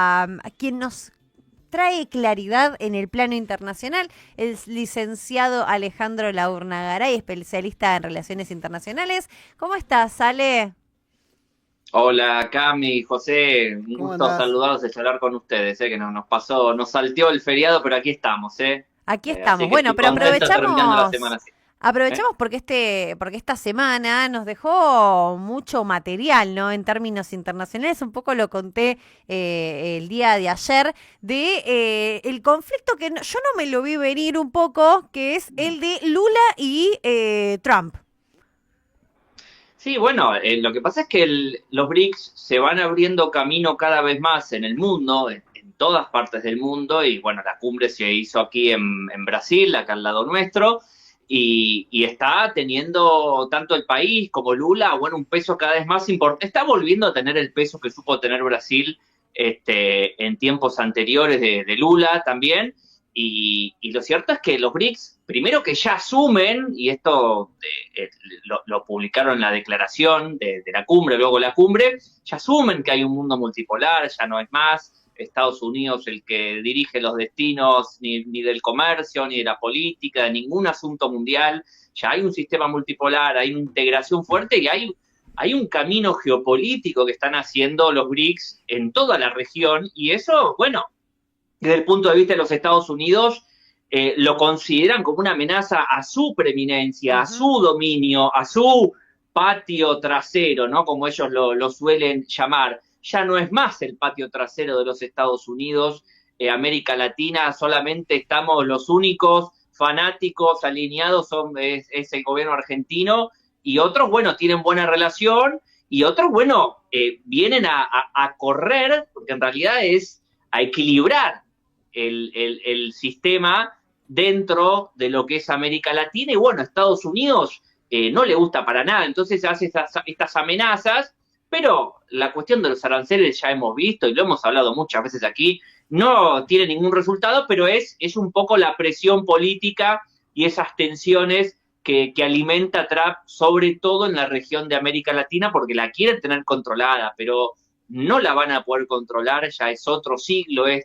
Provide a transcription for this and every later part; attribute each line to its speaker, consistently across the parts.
Speaker 1: A quien nos trae claridad en el plano internacional, el licenciado Alejandro Laurnagaray, especialista en relaciones internacionales. ¿Cómo estás, Ale?
Speaker 2: Hola Cami, José, un
Speaker 3: ¿Cómo
Speaker 2: gusto
Speaker 3: andás?
Speaker 2: saludarlos y hablar con ustedes, que nos pasó, nos salteó el feriado, pero aquí estamos,
Speaker 1: Aquí estamos.
Speaker 2: así que
Speaker 1: Bueno,
Speaker 2: estoy
Speaker 1: pero
Speaker 2: contento terminando la semana así. ¿eh?
Speaker 1: aprovechamos porque esta semana nos dejó mucho material, ¿no? En términos internacionales, un poco lo conté el día de ayer, de el conflicto que yo no me lo vi venir un poco, que es el de Lula y Trump.
Speaker 2: Sí, bueno, lo que pasa es que los BRICS se van abriendo camino cada vez más en el mundo, en todas partes del mundo, y bueno, la cumbre se hizo aquí en Brasil, acá al lado nuestro, y está teniendo tanto el país como Lula, bueno, un peso cada vez más importante. Está volviendo a tener el peso que supo tener Brasil en tiempos anteriores de Lula también. Y lo cierto es que los BRICS, primero que ya asumen, y esto lo publicaron en la declaración de la cumbre, luego la cumbre, ya asumen que hay un mundo multipolar, ya no es más Estados Unidos el que dirige los destinos ni del comercio, ni de la política, de ningún asunto mundial, ya hay un sistema multipolar, hay una integración fuerte y hay un camino geopolítico que están haciendo los BRICS en toda la región, y eso, bueno, desde el punto de vista de los Estados Unidos, lo consideran como una amenaza a su preeminencia, a
Speaker 1: Ujú.
Speaker 2: su dominio, a su patio trasero, ¿no? Como ellos lo suelen llamar. Ya no es más el patio trasero de los Estados Unidos, América Latina, solamente estamos los únicos fanáticos alineados, es el gobierno argentino, y otros, bueno, tienen buena relación, y otros, bueno, vienen a correr, porque en realidad es a equilibrar el sistema dentro de lo que es América Latina, y bueno, Estados Unidos no le gusta para nada, entonces hace estas amenazas, pero la cuestión de los aranceles ya hemos visto y lo hemos hablado muchas veces aquí, no tiene ningún resultado, pero es un poco la presión política y esas tensiones que alimenta Trump, sobre todo en la región de América Latina, porque la quieren tener controlada, pero no la van a poder controlar, ya es otro siglo y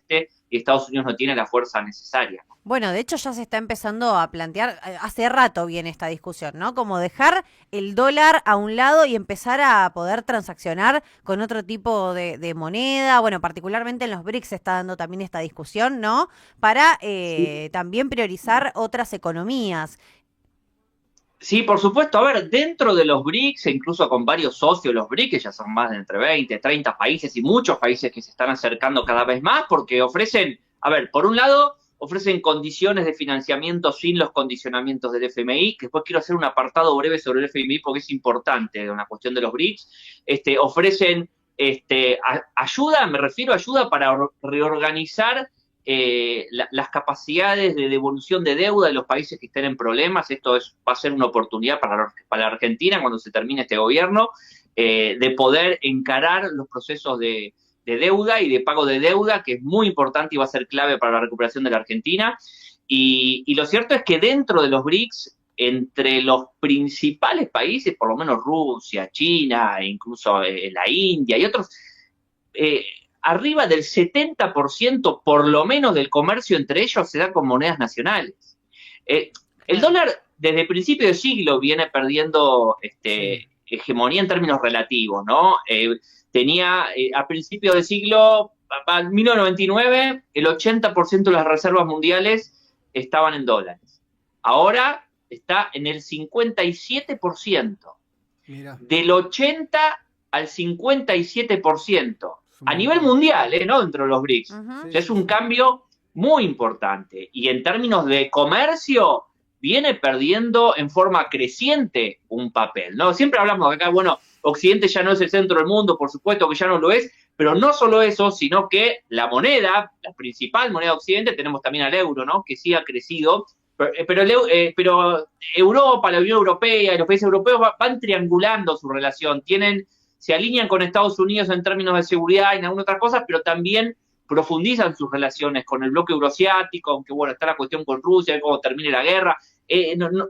Speaker 2: Estados Unidos no tiene la fuerza necesaria.
Speaker 1: Bueno, de hecho ya se está empezando a plantear, hace rato viene esta discusión, ¿no? Como dejar el dólar a un lado y empezar a poder transaccionar con otro tipo de moneda. Bueno, particularmente en los BRICS se está dando también esta discusión, ¿no? Para
Speaker 2: Sí,
Speaker 1: también priorizar otras economías.
Speaker 2: sí, por supuesto. A ver, dentro de los BRICS, e incluso con varios socios, los BRICS, que ya son más de entre 20, 30 países y muchos países que se están acercando cada vez más porque ofrecen, a ver, por un lado, ofrecen condiciones de financiamiento sin los condicionamientos del FMI, que después quiero hacer un apartado breve sobre el FMI porque es importante, una cuestión de los BRICS. Ofrecen ayuda, me refiero a ayuda para reorganizar las capacidades de devolución de deuda de los países que estén en problemas. Esto va a ser una oportunidad para la Argentina cuando se termine este gobierno, de poder encarar los procesos de deuda y de pago de deuda, que es muy importante y va a ser clave para la recuperación de la Argentina. Y lo cierto es que dentro de los BRICS, entre los principales países, por lo menos Rusia, China, e incluso la India y otros, eh, arriba del 70% por lo menos del comercio entre ellos se da con monedas nacionales. Eh, el
Speaker 1: Claro.
Speaker 2: dólar desde el principio del siglo viene perdiendo
Speaker 3: Sí,
Speaker 2: hegemonía en términos relativos, ¿no? Tenía a principios del siglo, en 1999, el 80% de las reservas mundiales estaban en dólares. Ahora está en el 57%.
Speaker 3: mira,
Speaker 2: Del 80 al 57%
Speaker 3: es un
Speaker 2: a nivel
Speaker 3: montón.
Speaker 2: mundial, ¿no? Dentro de los BRICS. O
Speaker 1: Ujú.
Speaker 3: Sí,
Speaker 2: sea, es
Speaker 3: sí,
Speaker 2: un
Speaker 3: sí.
Speaker 2: cambio muy importante. Y en términos de comercio, viene perdiendo en forma creciente un papel, ¿no? Siempre hablamos de acá, bueno, Occidente ya no es el centro del mundo, por supuesto que ya no lo es, pero no solo eso, sino que la moneda, la principal moneda de Occidente, tenemos también al euro, ¿no? Que sí ha crecido, pero Europa, la Unión Europea y los países europeos van triangulando su relación, se alinean con Estados Unidos en términos de seguridad y en algunas otras cosas, pero también profundizan sus relaciones con el bloque euroasiático, aunque bueno, está la cuestión con Rusia, cómo termine la guerra.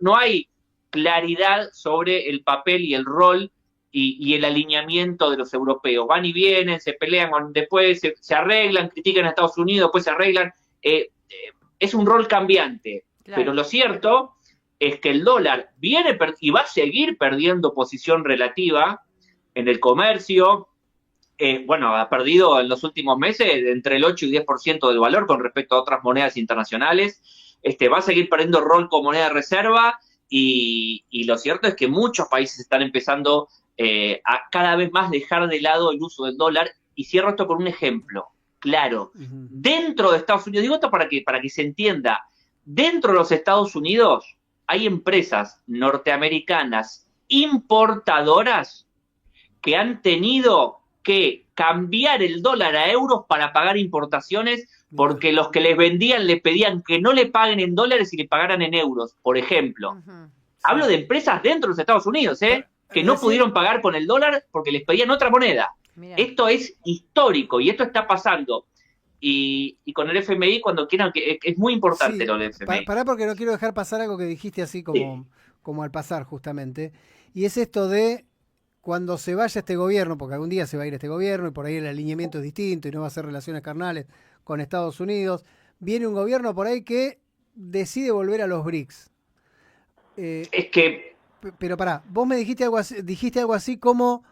Speaker 2: No hay claridad sobre el papel y el rol y el alineamiento de los europeos. Van y vienen, se pelean, después se arreglan, critican a Estados Unidos, después se arreglan. Es un rol cambiante,
Speaker 1: Claro.
Speaker 2: pero lo cierto es que el dólar viene y va a seguir perdiendo posición relativa en el comercio. Bueno, ha perdido en los últimos meses entre el 8 y 10% del valor con respecto a otras monedas internacionales. Va a seguir perdiendo rol como moneda de reserva y lo cierto es que muchos países están empezando a cada vez más dejar de lado el uso del dólar. Y cierro esto con un ejemplo claro. Dentro de Estados Unidos, digo esto para que se entienda, dentro de los Estados Unidos hay empresas norteamericanas importadoras que han tenido que cambiar el dólar a euros para pagar importaciones porque los que les vendían le pedían que no le paguen en dólares y le pagaran en euros, por ejemplo. Hablo de empresas dentro de los Estados Unidos, que no pudieron pagar con el dólar porque les pedían otra moneda. Mirá. Esto es histórico y esto está pasando. Y con el FMI, cuando quieran, que es muy importante lo del FMI.
Speaker 3: Pará, porque no quiero dejar pasar algo que dijiste así como al pasar, justamente. Y es esto de cuando se vaya este gobierno, porque algún día se va a ir este gobierno y por ahí el alineamiento es distinto y no va a ser relaciones carnales con Estados Unidos, viene un gobierno por ahí que decide volver a los BRICS.
Speaker 2: Es que...
Speaker 3: Pero pará, vos me dijiste algo así como...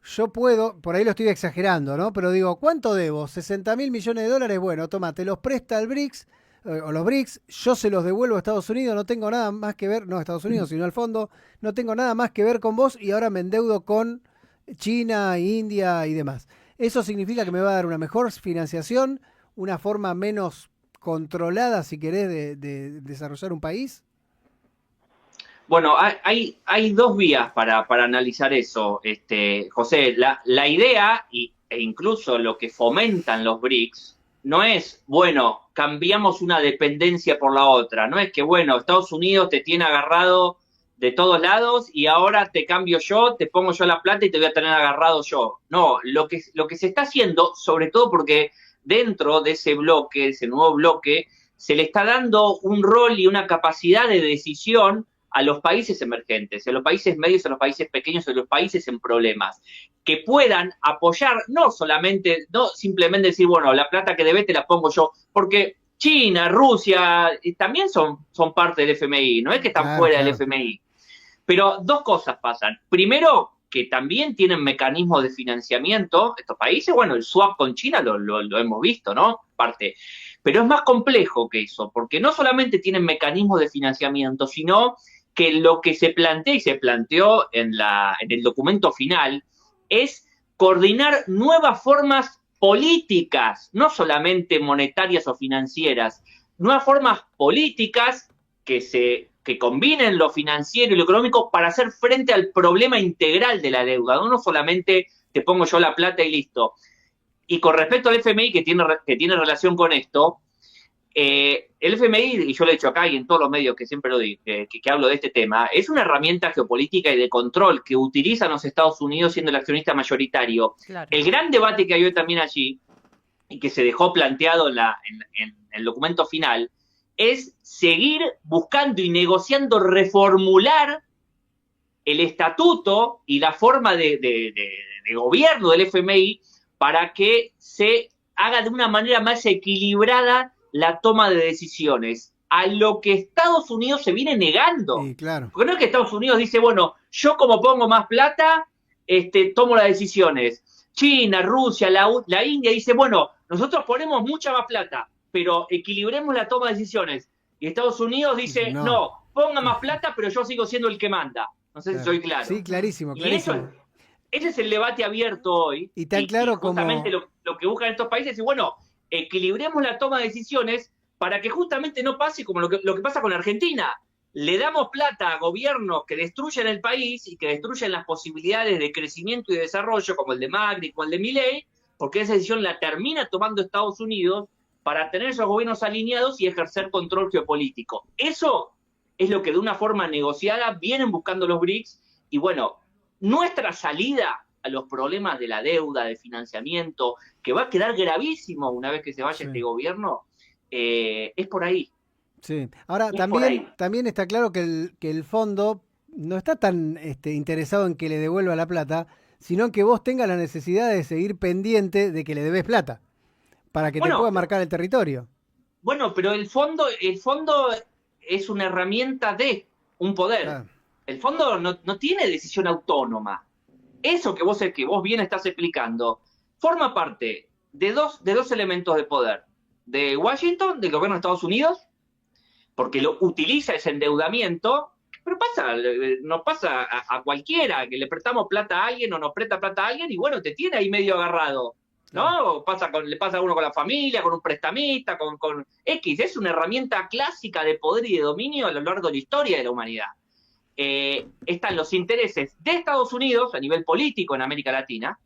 Speaker 3: Yo puedo, por ahí lo estoy exagerando, ¿no? Pero digo, ¿cuánto debo? $60.000 millones. Bueno, toma, te los presta el BRICS, o los BRICS, yo se los devuelvo a Estados Unidos, no tengo nada más que ver, no a Estados Unidos, sino al fondo, no tengo nada más que ver con vos y ahora me endeudo con China, India y demás. ¿Eso significa que me va a dar una mejor financiación, una forma menos controlada, si querés, de desarrollar un país?
Speaker 2: Bueno, hay dos vías para analizar eso, José. La idea, e incluso lo que fomentan los BRICS, no es, bueno, cambiamos una dependencia por la otra. No es que, bueno, Estados Unidos te tiene agarrado de todos lados y ahora te cambio yo, te pongo yo la plata y te voy a tener agarrado yo. No, lo que se está haciendo, sobre todo porque dentro de ese bloque, ese nuevo bloque, se le está dando un rol y una capacidad de decisión a los países emergentes, a los países medios, a los países pequeños, a los países en problemas, que puedan apoyar, no simplemente decir, bueno, la plata que debes te la pongo yo, porque China, Rusia, también son parte del FMI, no es que están fuera del FMI. Pero dos cosas pasan. Primero, que también tienen mecanismos de financiamiento, estos países, bueno, el swap con China lo hemos visto, ¿no? Parte. Pero es más complejo que eso, porque no solamente tienen mecanismos de financiamiento, sino que lo que se plantea y se planteó en el documento final es coordinar nuevas formas políticas, no solamente monetarias o financieras, nuevas formas políticas que combinen lo financiero y lo económico para hacer frente al problema integral de la deuda, no solamente te pongo yo la plata y listo. Y con respecto al FMI, que tiene relación con esto, el FMI, y yo lo he dicho acá y en todos los medios que siempre lo digo, que hablo de este tema, es una herramienta geopolítica y de control que utilizan los Estados Unidos siendo el accionista mayoritario. Claro. El gran debate que hay hoy también allí, y que se dejó planteado en el documento final, es seguir buscando y negociando reformular el estatuto y la forma de gobierno del FMI para que se haga de una manera más equilibrada la toma de decisiones, a lo que Estados Unidos se viene negando.
Speaker 3: Sí, claro.
Speaker 2: Porque no es que Estados Unidos dice, bueno, yo como pongo más plata, tomo las decisiones. China, Rusia, la India dice, bueno, nosotros ponemos mucha más plata, pero equilibremos la toma de decisiones. Y Estados Unidos dice, no, ponga más plata, pero yo sigo siendo el que manda. No sé si soy claro.
Speaker 3: Sí, clarísimo.
Speaker 2: Y ese es el debate abierto hoy.
Speaker 3: Y tan claro
Speaker 2: y justamente como... lo que buscan estos países es, bueno, equilibremos la toma de decisiones para que justamente no pase como lo que pasa con Argentina. Le damos plata a gobiernos que destruyen el país y que destruyen las posibilidades de crecimiento y de desarrollo, como el de Macri, como el de Milei, porque esa decisión la termina tomando Estados Unidos para tener esos gobiernos alineados y ejercer control geopolítico. Eso es lo que de una forma negociada vienen buscando los BRICS. Y bueno, nuestra salida a los problemas de la deuda, de financiamiento, que va a quedar gravísimo una vez que se vaya este gobierno, es por ahí.
Speaker 3: Sí. Ahora, también está claro que el fondo no está tan interesado en que le devuelva la plata, sino en que vos tengas la necesidad de seguir pendiente de que le debes plata, para que te
Speaker 2: Bueno,
Speaker 3: pueda marcar el territorio.
Speaker 2: bueno, pero el fondo es una herramienta de un poder.
Speaker 3: Claro.
Speaker 2: El fondo no tiene decisión autónoma. Eso que vos bien estás explicando forma parte de dos elementos de poder. De Washington, del gobierno de Estados Unidos, porque lo utiliza ese endeudamiento, pero nos pasa a cualquiera, que le prestamos plata a alguien o nos presta plata a alguien y bueno, te tiene ahí medio agarrado, ¿no? Le pasa a uno con la familia, con un prestamista, con X. Es una herramienta clásica de poder y de dominio a lo largo de la historia de la humanidad. Están los intereses de Estados Unidos a nivel político en América Latina.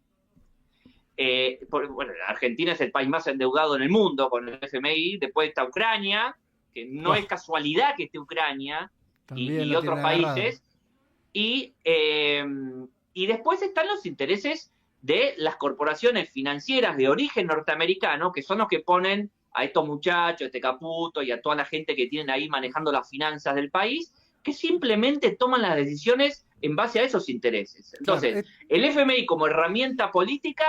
Speaker 2: Bueno, Argentina es el país más endeudado en el mundo con el FMI, después está Ucrania, que no es casualidad que esté Ucrania y otros países, y después están los intereses de las corporaciones financieras de origen norteamericano, que son los que ponen a estos muchachos, a este Caputo y a toda la gente que tienen ahí manejando las finanzas del país, que simplemente toman las decisiones en base a esos intereses. Entonces, el FMI como herramienta política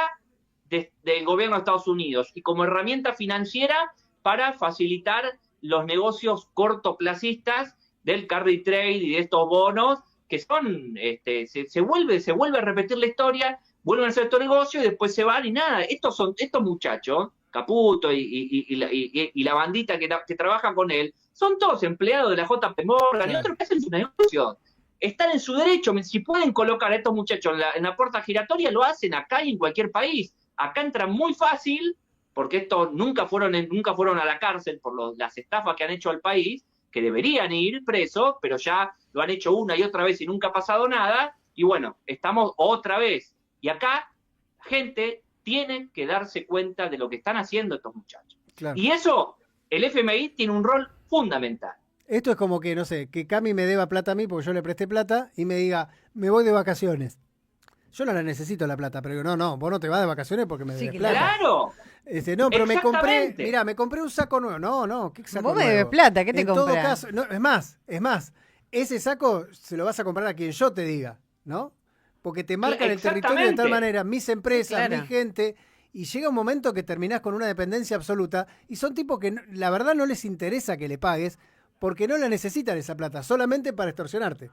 Speaker 2: del gobierno de Estados Unidos y como herramienta financiera para facilitar los negocios cortoplacistas del carry trade y de estos bonos que son, se vuelve a repetir la historia, vuelven a hacer estos negocios y después se van y nada. Estos muchachos, Caputo y la bandita que trabaja con él, son todos empleados de la JP Morgan y otros que hacen su negocio. Están en su derecho, si pueden colocar a estos muchachos en la puerta giratoria, lo hacen acá y en cualquier país. Acá entran muy fácil, porque estos nunca fueron a la cárcel por las estafas que han hecho al país, que deberían ir presos, pero ya lo han hecho una y otra vez y nunca ha pasado nada, y bueno, estamos otra vez. Y acá, gente tiene que darse cuenta de lo que están haciendo estos muchachos. Claro. Y eso, el FMI tiene un rol fundamental.
Speaker 3: Esto es como que, no sé, que Cami me deba plata a mí porque yo le presté plata y me diga, me voy de vacaciones. Yo no la necesito la plata, pero digo, no, vos no te vas de vacaciones porque me debes plata.
Speaker 2: ¡Claro!
Speaker 3: No, pero me compré un saco nuevo. No, ¿qué saco nuevo?
Speaker 1: Vos me debes plata, ¿qué te compras?
Speaker 3: En todo caso, no, es más, ese saco se lo vas a comprar a quien yo te diga, ¿no? Porque te marcan el territorio de tal manera, mis empresas, mi gente, y llega un momento que terminás con una dependencia absoluta, y son tipos que la verdad no les interesa que le pagues, porque no la necesitan esa plata, solamente para extorsionarte.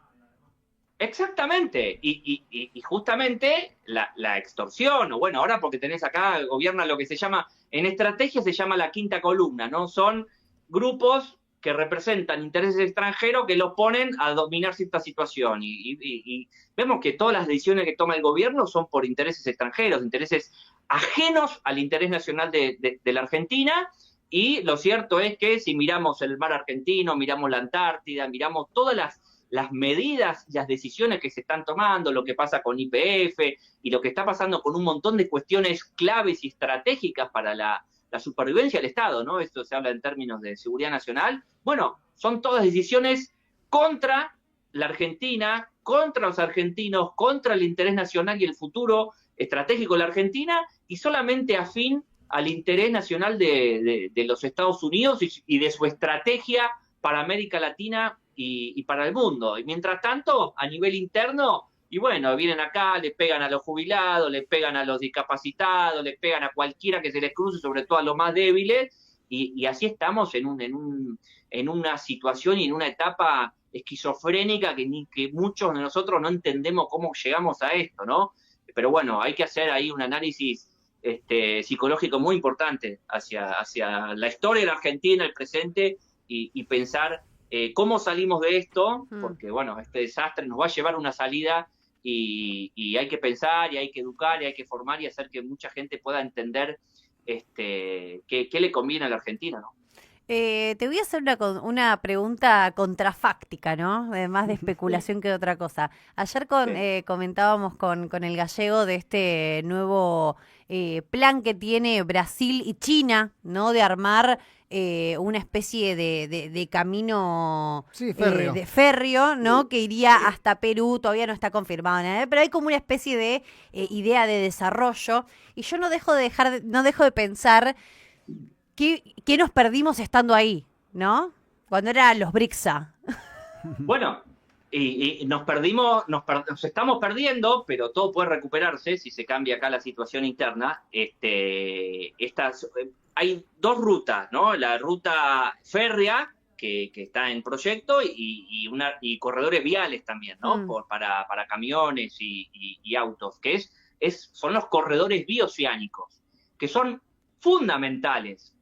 Speaker 2: Exactamente, y justamente la extorsión, o bueno, ahora porque tenés acá, gobierna lo que se llama, en estrategia se llama la quinta columna, ¿no? Son grupos que representan intereses extranjeros que los ponen a dominar cierta situación, y vemos que todas las decisiones que toma el gobierno son por intereses extranjeros, intereses ajenos al interés nacional de la Argentina, y lo cierto es que si miramos el mar argentino, miramos la Antártida, miramos todas las medidas y las decisiones que se están tomando, lo que pasa con YPF y lo que está pasando con un montón de cuestiones claves y estratégicas para la supervivencia del Estado, ¿no? Esto se habla en términos de seguridad nacional. Bueno, son todas decisiones contra la Argentina, contra los argentinos, contra el interés nacional y el futuro estratégico de la Argentina, y solamente afín al interés nacional de los Estados Unidos y de su estrategia para América Latina y para el mundo. Y mientras tanto, a nivel interno, y bueno, vienen acá, le pegan a los jubilados, le pegan a los discapacitados, le pegan a cualquiera que se les cruce, sobre todo a los más débiles, y así estamos en una situación y en una etapa esquizofrénica que muchos de nosotros no entendemos cómo llegamos a esto, ¿no? Pero bueno, hay que hacer ahí un análisis psicológico muy importante hacia la historia de la Argentina, el presente, y pensar cómo salimos de esto, porque bueno, este desastre nos va a llevar a una salida y hay que pensar y hay que educar y hay que formar y hacer que mucha gente pueda entender qué le conviene a la Argentina, ¿no?
Speaker 1: Te voy a hacer una pregunta contrafáctica, ¿no? Más de especulación que de otra cosa. Ayer comentábamos con el gallego de este nuevo plan que tiene Brasil y China, ¿no? De armar una especie de camino
Speaker 3: férreo.
Speaker 1: De férreo, ¿no? Que iría hasta Perú, todavía no está confirmado nada, pero hay como una especie de idea de desarrollo. Y yo no dejo de pensar ¿Qué nos perdimos estando ahí, no? Cuando eran los BRICSA.
Speaker 2: Bueno, Y nos estamos perdiendo, pero todo puede recuperarse si se cambia acá la situación interna. Hay dos rutas, ¿no? La ruta férrea, que está en proyecto, y corredores viales también, ¿no? Para camiones y autos, son los corredores bioceánicos, que son fundamentales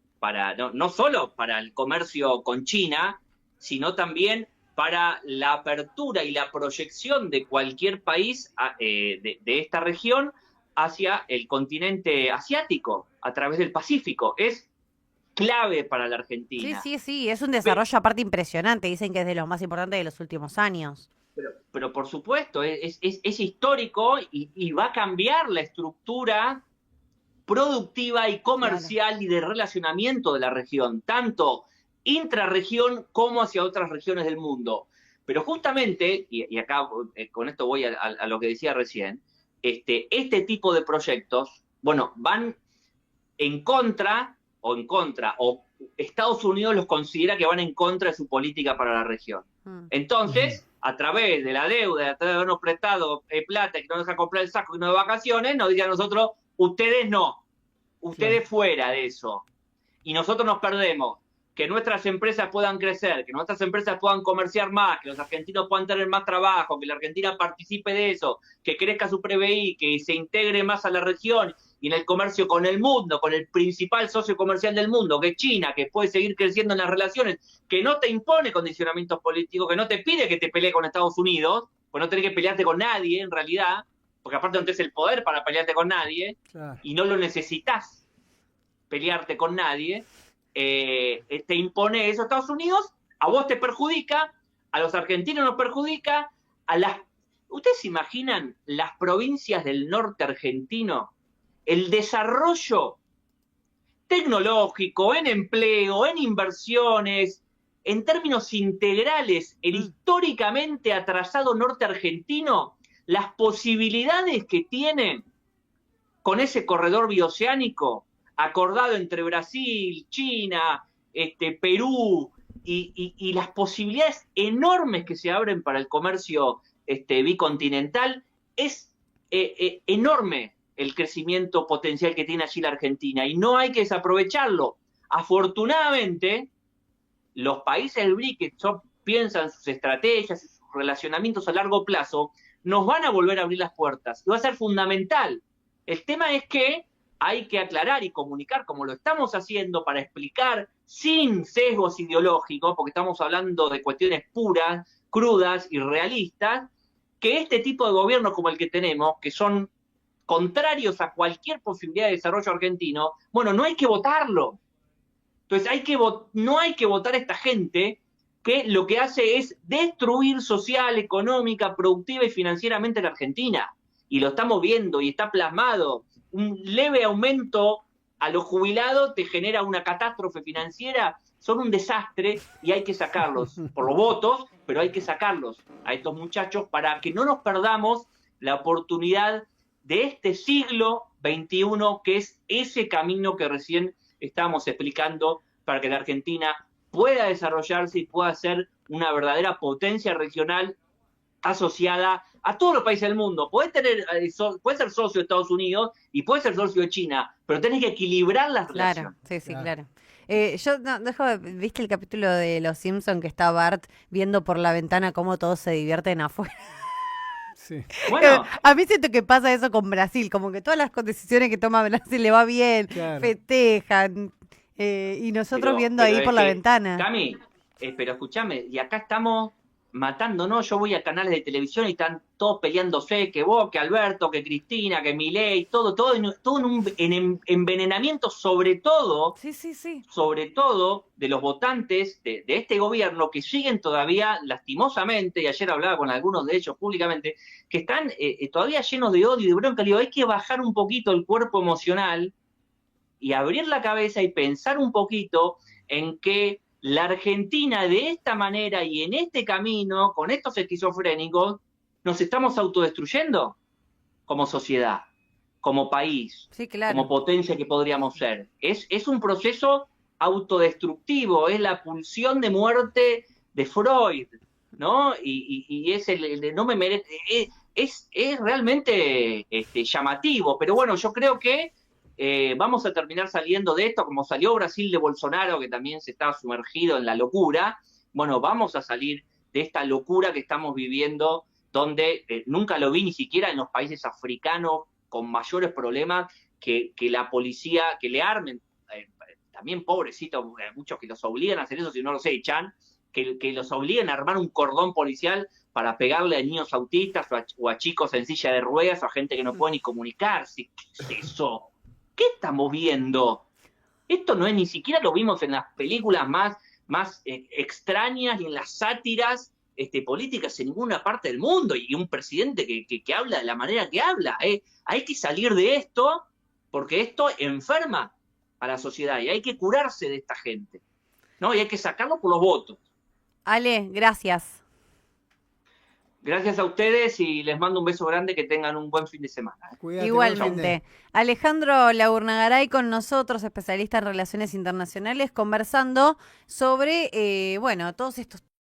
Speaker 2: no solo para el comercio con China, sino también para la apertura y la proyección de cualquier país de esta región hacia el continente asiático, a través del Pacífico. Es clave para la Argentina.
Speaker 1: Sí, es un desarrollo aparte impresionante, dicen que es de los más importantes de los últimos años.
Speaker 2: Pero por supuesto, es histórico y va a cambiar la estructura productiva y comercial y de relacionamiento de la región, tanto intrarregión como hacia otras regiones del mundo. Pero justamente, y acá con esto voy a lo que decía recién, este tipo de proyectos, bueno, van en contra, o Estados Unidos los considera que van en contra de su política para la región. Entonces, a través de la deuda, a través de habernos prestado plata que no nos deja comprar el saco y no de vacaciones, nos dicen a nosotros, ustedes no, ustedes fuera de eso. Y nosotros nos perdemos. Que nuestras empresas puedan crecer, que nuestras empresas puedan comerciar más, que los argentinos puedan tener más trabajo, que la Argentina participe de eso, que crezca su PBI, que se integre más a la región y en el comercio con el mundo, con el principal socio comercial del mundo, que es China, que puede seguir creciendo en las relaciones, que no te impone condicionamientos políticos, que no te pide que te pelees con Estados Unidos, pues no tenés que pelearte con nadie en realidad, porque aparte no tenés el poder para pelearte con nadie, claro, y no lo necesitas pelearte con nadie. Te impone eso Estados Unidos, a vos te perjudica, a los argentinos nos perjudica, ¿ustedes se imaginan las provincias del norte argentino? El desarrollo tecnológico, en empleo, en inversiones, en términos integrales, el históricamente atrasado norte argentino, las posibilidades que tienen con ese corredor bioceánico acordado entre Brasil, China, Perú, y las posibilidades enormes que se abren para el comercio bicontinental, es enorme el crecimiento potencial que tiene allí la Argentina, y no hay que desaprovecharlo. Afortunadamente, los países del BRIC que piensan sus estrategias y sus relacionamientos a largo plazo, nos van a volver a abrir las puertas, y va a ser fundamental. El tema es que hay que aclarar y comunicar, como lo estamos haciendo, para explicar sin sesgos ideológicos, porque estamos hablando de cuestiones puras, crudas y realistas, que este tipo de gobiernos como el que tenemos, que son contrarios a cualquier posibilidad de desarrollo argentino, bueno, no hay que votarlo. Entonces no hay que votar a esta gente que lo que hace es destruir social, económica, productiva y financieramente la Argentina. Y lo estamos viendo y está plasmado. Un leve aumento a los jubilados te genera una catástrofe financiera, son un desastre y hay que sacarlos por los votos, pero hay que sacarlos a estos muchachos para que no nos perdamos la oportunidad de este siglo XXI, que es ese camino que recién estábamos explicando para que la Argentina pueda desarrollarse y pueda ser una verdadera potencia regional asociada a todos los países del mundo. Puedes ser socio de Estados Unidos y puedes ser socio de China, pero tenés que equilibrar las relaciones.
Speaker 1: Sí, claro. ¿Viste el capítulo de Los Simpson que está Bart viendo por la ventana cómo todos se divierten afuera?
Speaker 3: Sí.
Speaker 1: Bueno, a mí siento que pasa eso con Brasil, como que todas las decisiones que toma Brasil le va bien, claro, festejan, y nosotros viendo ahí por la ventana.
Speaker 2: Cami, pero escúchame, y acá estamos matándonos. Yo voy a canales de televisión y están todos peleándose, que vos, que Alberto, que Cristina, que Milei, todo en un envenenamiento, sobre todo de los votantes de este gobierno, que siguen todavía lastimosamente, y ayer hablaba con algunos de ellos públicamente, que están todavía llenos de odio y de bronca. Le digo, hay que bajar un poquito el cuerpo emocional y abrir la cabeza y pensar un poquito en que la Argentina de esta manera y en este camino, con estos esquizofrénicos, nos estamos autodestruyendo como sociedad, como país, claro, como potencia que podríamos ser. Es un proceso autodestructivo, es la pulsión de muerte de Freud, ¿no? Y es el de no me merece, es realmente llamativo, pero bueno, yo creo que vamos a terminar saliendo de esto, como salió Brasil de Bolsonaro, que también se estaba sumergido en la locura. Bueno, vamos a salir de esta locura que estamos viviendo, donde nunca lo vi ni siquiera en los países africanos con mayores problemas que la policía, que le armen, también pobrecitos, muchos que los obligan a hacer eso, si no los echan, que los obliguen a armar un cordón policial para pegarle a niños autistas o a chicos en silla de ruedas o a gente que no puede ni comunicarse. ¿Qué es eso? ¿Qué estamos viendo? Esto no es, ni siquiera lo vimos en las películas más extrañas y en las sátiras políticas en ninguna parte del mundo, y un presidente que habla de la manera que habla. Hay que salir de esto porque esto enferma a la sociedad y hay que curarse de esta gente, ¿no? Y hay que sacarlo por los votos.
Speaker 1: Ale, gracias.
Speaker 2: Gracias a ustedes y les mando un beso grande, que tengan un buen fin de semana.
Speaker 3: Cuídate,
Speaker 1: Igualmente. Alejandro Laurnagaray con nosotros, especialista en relaciones internacionales, conversando sobre, bueno, todos estos